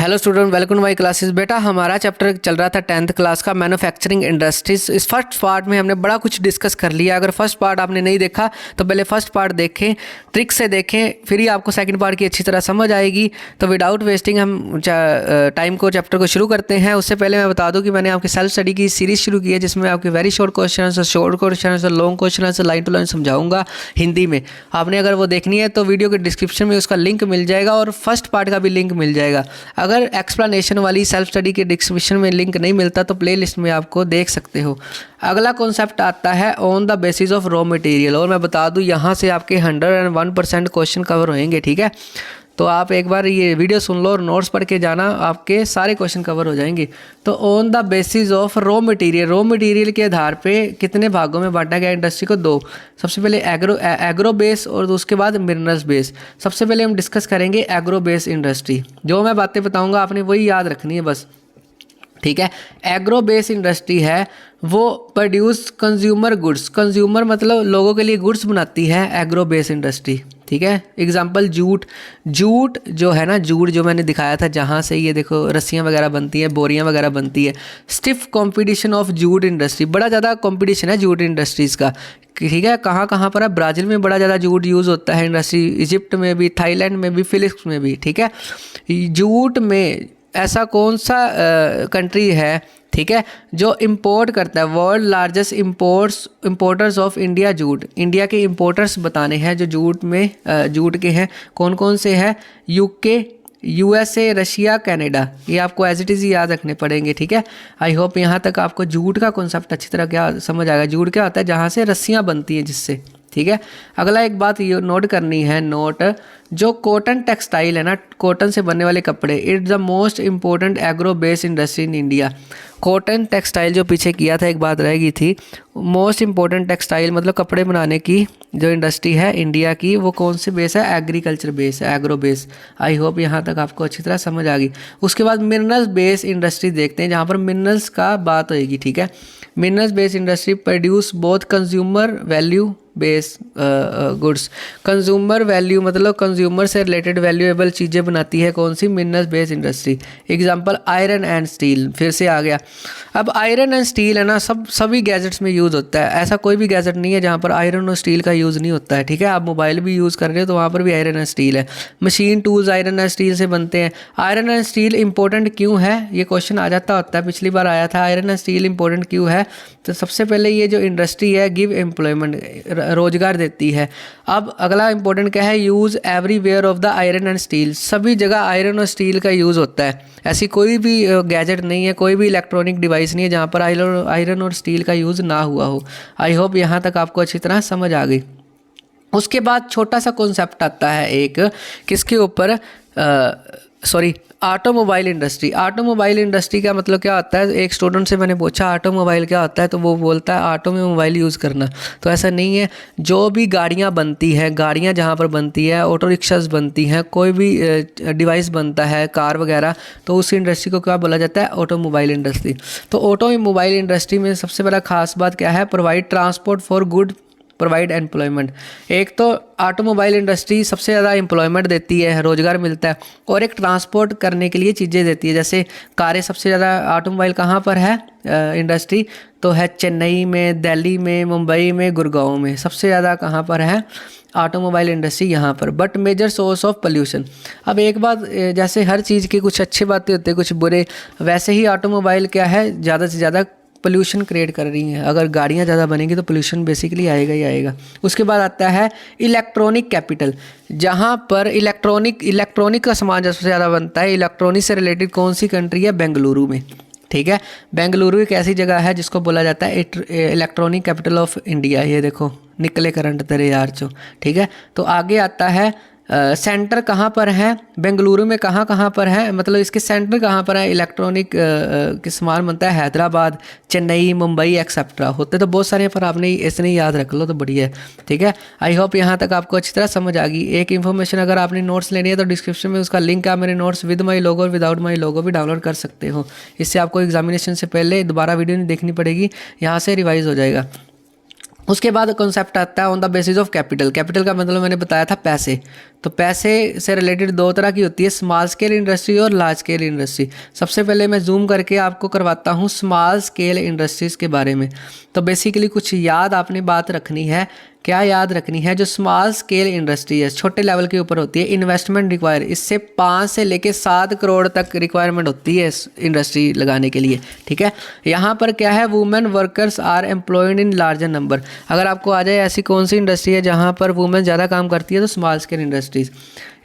Hello student, welcome my classes. बेटा हमारा chapter चल रहा था 10th क्लास का मैन्युफैक्चरिंग इंडस्ट्रीज। इस फर्स्ट पार्ट में हमने बड़ा कुछ डिस्कस कर लिया। अगर फर्स्ट पार्ट आपने नहीं देखा तो पहले फर्स्ट पार्ट देखें, ट्रिक से देखें, फिर ही आपको सेकंड पार्ट की अच्छी तरह समझ आएगी। तो विदाउट वेस्टिंग हम टाइम को चैप्टर को शुरू करते हैं। उससे पहले मैं बता दूँ कि मैंने आपकी सेल्फ स्टडी की सीरीज़ शुरू की है, जिसमें आपके very short question, short question, long question, line to line समझाऊंगा हिंदी में। आपने अगर वो देखनी है तो वीडियो के डिस्क्रिप्शन में उसका लिंक मिल जाएगा और फर्स्ट पार्ट का भी लिंक मिल जाएगा। अगर एक्सप्लेनेशन वाली सेल्फ स्टडी के डिस्क्रिप्शन में लिंक नहीं मिलता तो प्लेलिस्ट में आपको देख सकते हो। अगला कॉन्सेप्ट आता है on the basis of raw material, और मैं बता दूं यहाँ से आपके 101% क्वेश्चन कवर होंगे। ठीक है, तो आप एक बार ये वीडियो सुन लो और नोट्स पढ़ के जाना, आपके सारे क्वेश्चन कवर हो जाएंगे। तो on the basis of raw material के आधार पे कितने भागों में बांटा गया इंडस्ट्री को? दो। सबसे पहले एग्रो बेस और उसके बाद मिनरल्स बेस। सबसे पहले हम डिस्कस करेंगे एग्रो बेस इंडस्ट्री। जो मैं बातें बताऊंगा आपने वही याद रखनी है बस। ठीक है, एग्रो बेस इंडस्ट्री है वो प्रोड्यूस कंज्यूमर गुड्स। कंज्यूमर मतलब लोगों के लिए गुड्स बनाती है एग्रो बेस इंडस्ट्री। ठीक है, एग्जांपल जूट जो है ना, जूट जो मैंने दिखाया था, जहाँ से ये देखो रस्सियाँ वगैरह बनती है, बोरियाँ वगैरह बनती है। Stiff competition of jute industry, बड़ा ज़्यादा कंपटीशन है जूट इंडस्ट्रीज़ का। ठीक है, कहाँ कहाँ पर है? ब्राज़ील में बड़ा ज़्यादा जूट यूज़ होता है इंडस्ट्री, इजिप्ट में भी, थाईलैंड में भी, फिलिप्स में भी। ठीक है, जूट में ऐसा कौन सा कंट्री है, ठीक है, जो इंपोर्ट करता है? World largest importers of India jute. India के इंपोर्टर्स बताने हैं जो जूट में जूट के हैं, कौन कौन से हैं? UK, USA, Russia, Canada. ये आपको एज इट इज़ याद रखने पड़ेंगे। ठीक है, आई होप यहाँ तक आपको जूट का कॉन्सेप्ट अच्छी तरह क्या समझ आएगा। जूट क्या होता है? जहाँ से रस्सियाँ बनती हैं, जिससे। ठीक है, अगला एक बात ये नोट करनी है, जो कॉटन टेक्सटाइल है ना, कॉटन से बनने वाले कपड़े, it's the most important agro base industry in India. Cotton textile जो पीछे किया था, एक बात रह गई थी, मोस्ट इंपॉर्टेंट टेक्सटाइल मतलब कपड़े बनाने की जो इंडस्ट्री है इंडिया की, वो कौन सी बेस है? Agriculture base, agro base. I hope यहाँ तक आपको अच्छी तरह समझ आ गई। उसके बाद मिनरल्स बेस इंडस्ट्री देखते हैं, जहाँ पर मिनरल्स का बात होगी। ठीक है, minerals base industry produce both consumer value base goods. Consumer value मतलब कंज्यूमर से रिलेटेड वैल्यूएबल चीज़ें बनाती है कौन सी? Minerals base industry. Example iron and steel, फिर से आ गया। अब आयरन एंड स्टील है ना, सभी गैजेट्स में यूज़ होता है। ऐसा कोई भी गैजेट नहीं है जहाँ पर आयरन और स्टील का यूज़ नहीं होता है। ठीक है, आप मोबाइल भी यूज़ कर रहे हो तो वहाँ पर भी आयरन एंड स्टील है। Machine tools iron and steel से बनते हैं। आयरन एंड स्टील इंपॉर्टेंट क्यों है? ये क्वेश्चन आ जाता होता है, पिछली बार आया था। आयरन एंड स्टील इंपॉर्टेंट क्यों है? तो सबसे पहले ये जो इंडस्ट्री है गिव एम्प्लॉयमेंट, रोजगार देती है। अब अगला इंपॉर्टेंट क्या है? Use everywhere of the iron and steel. सभी जगह आयरन और स्टील का यूज़ होता है। ऐसी कोई भी गैजेट नहीं है, कोई भी इलेक्ट्रॉनिक डिवाइस नहीं है जहाँ पर आयरन और स्टील का यूज़ ना हुआ हो। आई होप यहाँ तक आपको अच्छी तरह समझ आ गई। उसके बाद छोटा सा कॉन्सेप्ट आता है एक, किसके ऊपर? Automobile industry. ऑटोमोबाइल इंडस्ट्री का मतलब क्या होता है? एक स्टूडेंट से मैंने पूछा ऑटोमोबाइल क्या होता है, तो वो बोलता है ऑटो में मोबाइल यूज़ करना। तो ऐसा नहीं है, जो भी गाड़ियाँ बनती हैं, गाड़ियाँ जहाँ पर बनती है, ऑटो रिक्शाज बनती हैं, कोई भी डिवाइस बनता है, कार वगैरह, तो उस इंडस्ट्री को क्या बोला जाता है? Automobile industry. तो ऑटोमोबाइल इंडस्ट्री में सबसे बड़ा खास बात क्या है? Provide transport for good, provide employment. एक तो ऑटोमोबाइल इंडस्ट्री सबसे ज़्यादा एम्प्लॉयमेंट देती है, रोजगार मिलता है, और एक ट्रांसपोर्ट करने के लिए चीज़ें देती है। जैसे कारें, सबसे ज़्यादा ऑटोमोबाइल कहाँ पर है इंडस्ट्री? तो है चेन्नई में, दिल्ली में, मुंबई में, गुड़गांव में। सबसे ज़्यादा कहाँ पर है ऑटोमोबाइल इंडस्ट्री? यहाँ पर। But major source of pollution. अब एक बात, जैसे हर चीज़ की कुछ अच्छी बातें होती है, कुछ बुरे, वैसे ही ऑटोमोबाइल क्या है? ज़्यादा से ज़्यादा पोल्यूशन क्रिएट कर रही हैं। अगर गाड़ियाँ ज़्यादा बनेंगी तो पोल्यूशन बेसिकली आएगा ही आएगा। उसके बाद आता है इलेक्ट्रॉनिक कैपिटल, जहाँ पर इलेक्ट्रॉनिक का सामान सबसे ज़्यादा बनता है। इलेक्ट्रॉनिक से रिलेटेड कौन सी कंट्री है? बेंगलुरु में। ठीक है, बेंगलुरु एक ऐसी जगह है जिसको बोला जाता है इलेक्ट्रॉनिक कैपिटल ऑफ इंडिया। ये देखो निकले करंट तेरे यार चो। ठीक है, तो आगे आता है सेंटर कहाँ पर है? बेंगलुरु में कहाँ कहाँ पर है, मतलब इसके सेंटर कहाँ पर है? इलेक्ट्रॉनिक के सामान बनता है हैदराबाद, चेन्नई, मुंबई एक्सेट्रा। होते तो बहुत सारे हैं पर आपने इसने याद रख लो तो बढ़िया है। ठीक है, आई होप यहाँ तक आपको अच्छी तरह समझ आ गई। एक इन्फॉर्मेशन, अगर आपने नोट्स लेनी है तो डिस्क्रिप्शन में उसका लिंक है। मेरे नोट्स विद माई लोगो और विदाउट माई लोगो भी डाउनलोड कर सकते हो। इससे आपको एग्जामिनेशन से पहले दोबारा वीडियो नहीं देखनी पड़ेगी, यहाँ से रिवाइज हो जाएगा। उसके बाद कॉन्सेप्ट आता है on the basis of capital. Capital का मतलब मैंने बताया था पैसे। तो पैसे से रिलेटेड दो तरह की होती है, स्मॉल स्केल इंडस्ट्री और लार्ज स्केल इंडस्ट्री। सबसे पहले मैं जूम करके आपको करवाता हूँ स्मॉल स्केल इंडस्ट्रीज़ के बारे में। तो बेसिकली कुछ याद आपने बात रखनी है, क्या याद रखनी है, जो स्मॉल स्केल इंडस्ट्री है छोटे लेवल के ऊपर होती है, इन्वेस्टमेंट रिक्वायर, इससे 5 से लेके 7 करोड़ तक रिक्वायरमेंट होती है इंडस्ट्री लगाने के लिए, ठीक है। यहाँ पर क्या है, women workers are employed in larger number. अगर आपको आ जाए ऐसी कौन सी इंडस्ट्री है जहाँ पर वुमेन ज़्यादा काम करती है, तो small scale industries.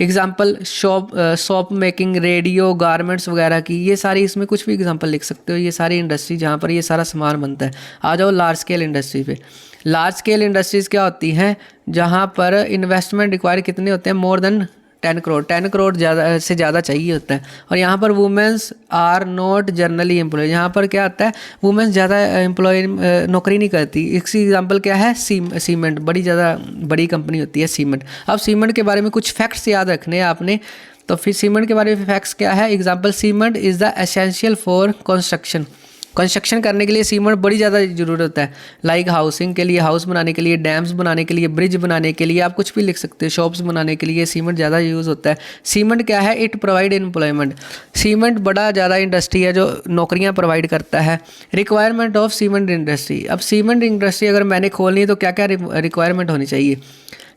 Example shop making, radio, garments वगैरह की, ये सारी, इसमें कुछ भी एग्जांपल लिख सकते हो, ये सारी इंडस्ट्री जहाँ पर ये सारा सामान बनता है। आ जाओ लार्ज स्केल इंडस्ट्री पे। लार्ज स्केल इंडस्ट्रीज़ क्या होती हैं, जहाँ पर इन्वेस्टमेंट रिक्वायर कितने होते हैं, मोर देन 10 करोड़, 10 करोड़ ज़्यादा से ज़्यादा चाहिए होता है। और यहाँ पर womens are not generally employ, यहाँ पर क्या होता है, वुमेंस ज़्यादा एम्प्लॉय नौकरी नहीं करती। इसकी एग्जांपल क्या है, सीमेंट, बड़ी कंपनी होती है सीमेंट। अब सीमेंट के बारे में कुछ फैक्ट्स याद रखने हैं आपने। तो फिर सीमेंट के बारे में फैक्ट्स क्या है, example cement is the essential for construction करने के लिए सीमेंट बड़ी ज़्यादा ज़रूरत है। लाइक हाउसिंग के लिए, हाउस बनाने के लिए, डैम्स बनाने के लिए, ब्रिज बनाने के लिए, आप कुछ भी लिख सकते हो, शॉप्स बनाने के लिए सीमेंट ज़्यादा यूज़ होता है। सीमेंट क्या है, इट प्रोवाइड एम्प्लॉयमेंट। सीमेंट बड़ा ज़्यादा इंडस्ट्री है जो नौकरियाँ प्रोवाइड करता है। रिक्वायरमेंट ऑफ सीमेंट इंडस्ट्री, अब सीमेंट इंडस्ट्री अगर मैंने खोलनी है तो क्या क्या रिक्वायरमेंट होनी चाहिए।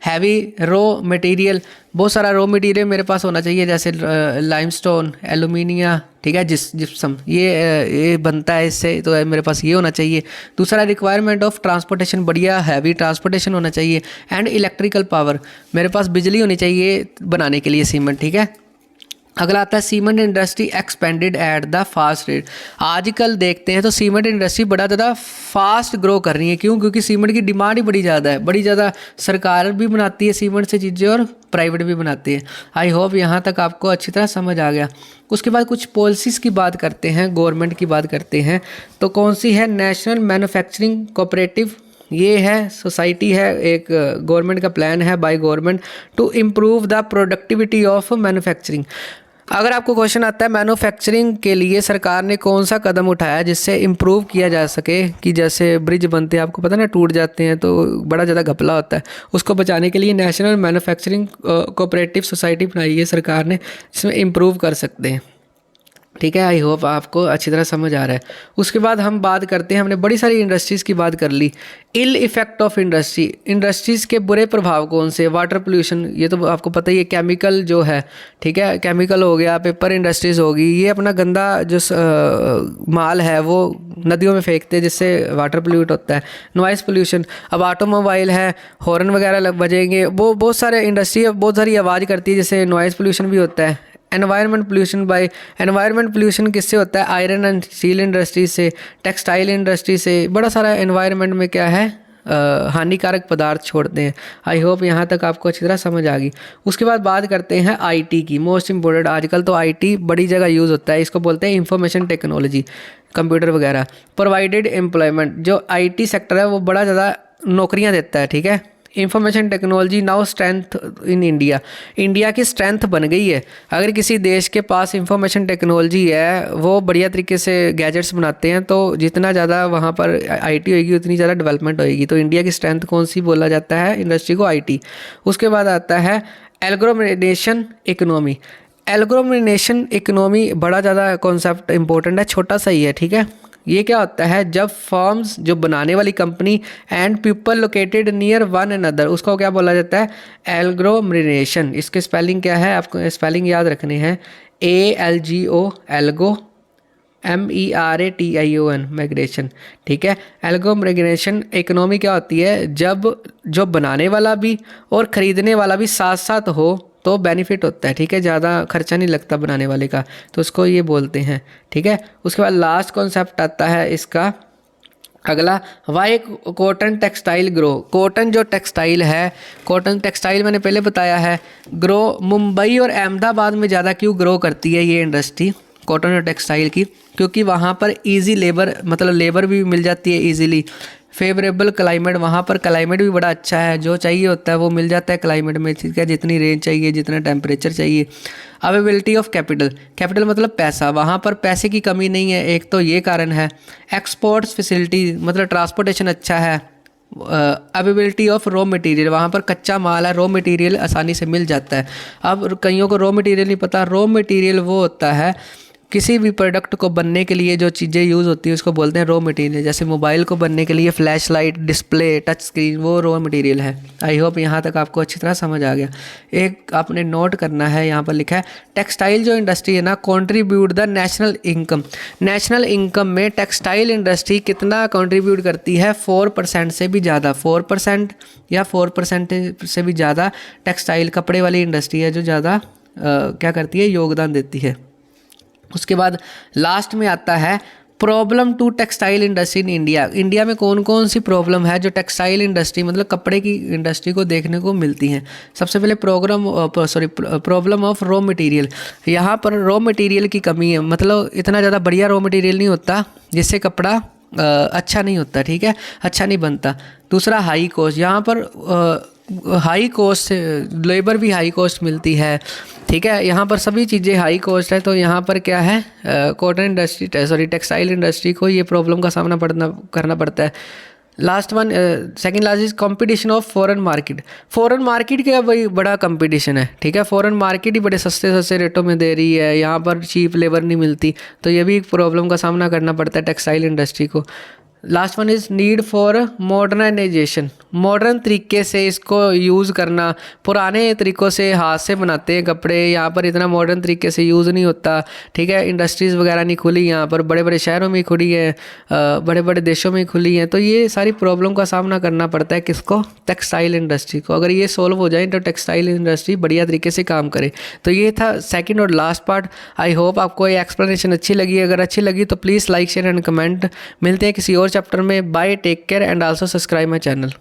हैवी रॉ मटेरियल, बहुत सारा रॉ मटेरियल मेरे पास होना चाहिए, जैसे लाइमस्टोन, एलुमिनिया, ठीक है, जिप्सम, ये बनता है इससे, तो मेरे पास ये होना चाहिए। दूसरा रिक्वायरमेंट ऑफ ट्रांसपोर्टेशन, बढ़िया हैवी ट्रांसपोर्टेशन होना चाहिए। एंड इलेक्ट्रिकल पावर, मेरे पास बिजली होनी चाहिए बनाने के लिए सीमेंट, ठीक है। अगला आता है cement industry expanded at the fast rate. आजकल देखते हैं तो सीमेंट इंडस्ट्री बड़ा ज़्यादा फास्ट ग्रो कर रही है। क्यों? क्योंकि सीमेंट की डिमांड ही बड़ी ज़्यादा है, बड़ी ज़्यादा। सरकार भी बनाती है सीमेंट से चीज़ें और प्राइवेट भी बनाती है। आई होप यहाँ तक आपको अच्छी तरह समझ आ गया। उसके बाद कुछ पॉलिसीज़ की बात करते हैं, गवर्नमेंट की बात करते हैं। तो कौन सी है, नेशनल मैन्युफैक्चरिंग कोऑपरेटिव, ये है सोसाइटी है, एक गवर्नमेंट का प्लान है by government to improve the productivity of manufacturing. अगर आपको क्वेश्चन आता है मैन्युफैक्चरिंग के लिए सरकार ने कौन सा कदम उठाया जिससे इम्प्रूव किया जा सके, कि जैसे ब्रिज बनते हैं, आपको पता ना, टूट जाते हैं तो बड़ा ज़्यादा घपला होता है, उसको बचाने के लिए नेशनल मैन्युफैक्चरिंग कोऑपरेटिव सोसाइटी बनाई है सरकार ने, जिसमें इम्प्रूव कर सकते हैं, ठीक है। आई होप आपको अच्छी तरह समझ आ रहा है। उसके बाद हम बात करते हैं, हमने बड़ी सारी इंडस्ट्रीज़ की बात कर ली। इल इफेक्ट ऑफ इंडस्ट्रीज़ के बुरे प्रभाव कौन से, वाटर पोल्यूशन, ये तो आपको पता ही है, केमिकल जो है, ठीक है, केमिकल हो गया, पेपर इंडस्ट्रीज़ होगी, ये अपना गंदा जो माल है वो नदियों में फेंकते हैं, जिससे वाटर पोल्यूट होता है। नॉइज़ पोल्यूशन, अब ऑटोमोबाइल है, हॉर्न वगैरह बजेंगे, वो बहुत सारे इंडस्ट्री बहुत सारी आवाज़ करती है, जिससे नॉइज़ पोल्यूशन भी होता है। एनवायरनमेंट पोल्यूशन किससे होता है, आयरन एंड स्टील इंडस्ट्री से, टेक्सटाइल इंडस्ट्री से, बड़ा सारा एनवायरनमेंट में क्या है, हानिकारक पदार्थ छोड़ते हैं। आई होप यहाँ तक आपको अच्छी तरह समझ आ गई। उसके बाद बात करते हैं आईटी की, मोस्ट इंपॉर्टेंट। आजकल तो आईटी बड़ी जगह यूज़ होता है, इसको बोलते हैं इंफॉर्मेशन टेक्नोलॉजी, कंप्यूटर वगैरह। प्रोवाइडेड एम्प्लॉयमेंट, जो आईटी सेक्टर है वो बड़ा ज़्यादा नौकरियाँ देता है, ठीक है। Information technology now strength in India की स्ट्रेंथ बन गई है। अगर किसी देश के पास इंफॉर्मेशन टेक्नोलॉजी है, वो बढ़िया तरीके से गैजेट्स बनाते हैं, तो जितना ज़्यादा वहाँ पर आईटी होगी उतनी ज़्यादा डेवलपमेंट होगी। तो इंडिया की स्ट्रेंथ कौन सी बोला जाता है इंडस्ट्री को, आईटी। उसके बाद आता है एग्लोमरेशन इकोनॉमी। एग्लोमरेशन इकोनॉमी बड़ा ज़्यादा कॉन्सेप्ट इंपॉर्टेंट है, छोटा सा ही है, ठीक है। ये क्या होता है, जब फर्म्स, जो बनाने वाली company, and people located near one another, उसको क्या बोला जाता है, एग्लोमरेशन। इसके स्पेलिंग क्या है, आपको स्पेलिंग याद रखने हैं, ALGO, एल्गो, MERATION, माइग्रेशन, ठीक है। एग्लोमरेशन इकोनॉमी क्या होती है, जब जो बनाने वाला भी और ख़रीदने वाला भी साथ साथ हो तो बेनिफिट होता है, ठीक है, ज़्यादा खर्चा नहीं लगता बनाने वाले का, तो उसको ये बोलते हैं, ठीक है। उसके बाद लास्ट कॉन्सेप्ट आता है इसका अगला, why cotton textile grow. Cotton जो टेक्सटाइल है, कॉटन टेक्सटाइल मैंने पहले बताया है, ग्रो मुंबई और अहमदाबाद में ज़्यादा क्यों ग्रो करती है ये इंडस्ट्री कॉटन और टेक्सटाइल की, क्योंकि वहाँ पर ईजी लेबर, मतलब लेबर भी मिल जाती है ईजीली। फेवरेबल क्लाइमेट, वहाँ पर क्लाइमेट भी बड़ा अच्छा है, जो चाहिए होता है वो मिल जाता है क्लाइमेट में, ठीक है, जितनी रेंज चाहिए, जितना टेम्परेचर चाहिए। अवेलेबिलिटी ऑफ कैपिटल मतलब पैसा, वहाँ पर पैसे की कमी नहीं है, एक तो ये कारण है। एक्सपोर्ट्स फैसिलिटी, मतलब ट्रांसपोर्टेशन अच्छा है, अवेलेबिलिटी ऑफ रॉ मटेरियल, वहाँ पर कच्चा माल है, रॉ मटेरियल आसानी से मिल जाता है। अब कईयों को रॉ मटेरियल नहीं पता, रॉ मटेरियल वो होता है किसी भी प्रोडक्ट को बनने के लिए जो चीज़ें यूज़ होती हैं उसको बोलते हैं रॉ मटेरियल। जैसे मोबाइल को बनने के लिए flash light, display, touch screen, वो रॉ मटेरियल है। आई होप यहाँ तक आपको अच्छी तरह समझ आ गया। एक आपने नोट करना है, यहाँ पर लिखा है टेक्सटाइल जो इंडस्ट्री है ना, contribute the national income. National income में टेक्सटाइल इंडस्ट्री कितना कंट्रीब्यूट करती है? 4% से भी ज़्यादा, 4% या 4% से भी ज़्यादा टेक्सटाइल, कपड़े वाली इंडस्ट्री है जो ज़्यादा क्या करती है, योगदान देती है। उसके बाद लास्ट में आता है problem to textile industry in India. India में कौन कौन सी प्रॉब्लम है जो टेक्सटाइल इंडस्ट्री मतलब कपड़े की इंडस्ट्री को देखने को मिलती हैं? सबसे पहले प्रॉब्लम ऑफ रॉ मटेरियल। यहाँ पर रॉ मटेरियल की कमी है, मतलब इतना ज़्यादा बढ़िया रॉ मटेरियल नहीं होता जिससे कपड़ा अच्छा नहीं होता, ठीक है, अच्छा नहीं बनता। दूसरा हाई कॉस्ट, यहाँ पर हाई कॉस्ट से लेबर भी हाई कॉस्ट मिलती है, ठीक है, यहाँ पर सभी चीज़ें हाई कॉस्ट है। तो यहाँ पर क्या है, कॉटन इंडस्ट्री टेक्सटाइल इंडस्ट्री को ये प्रॉब्लम का सामना करना पड़ता है। Last one, second last is competition of foreign market. Foreign market का वही बड़ा कंपटीशन है, ठीक है, फॉरेन मार्केट ही बड़े सस्ते रेटों में दे रही है, यहाँ पर चीप लेबर नहीं मिलती, तो ये भी एक प्रॉब्लम का सामना करना पड़ता है टेक्सटाइल इंडस्ट्री को। Last one is need for modernisation, modern तरीके से इसको यूज़ करना। पुराने तरीक़ों से हाथ से बनाते हैं कपड़े, यहाँ पर इतना मॉडर्न तरीके से यूज़ नहीं होता, ठीक है, इंडस्ट्रीज़ वगैरह नहीं खुली यहाँ पर, बड़े बड़े शहरों में खुली है, बड़े बड़े देशों में खुली हैं। तो ये सारी प्रॉब्लम का सामना करना पड़ता है किसको? टेक्सटाइल इंडस्ट्री को। अगर ये सोल्व हो जाए तो टेक्सटाइल इंडस्ट्री बढ़िया तरीके से काम करे। तो ये था सेकेंड और लास्ट पार्ट। आई होप आपको ये एक्सप्लेनेशन अच्छी लगी। अगर अच्छी लगी तो please like, share and comment. मिलते हैं किसी और चैप्टर में। Bye, take care and also subscribe my channel.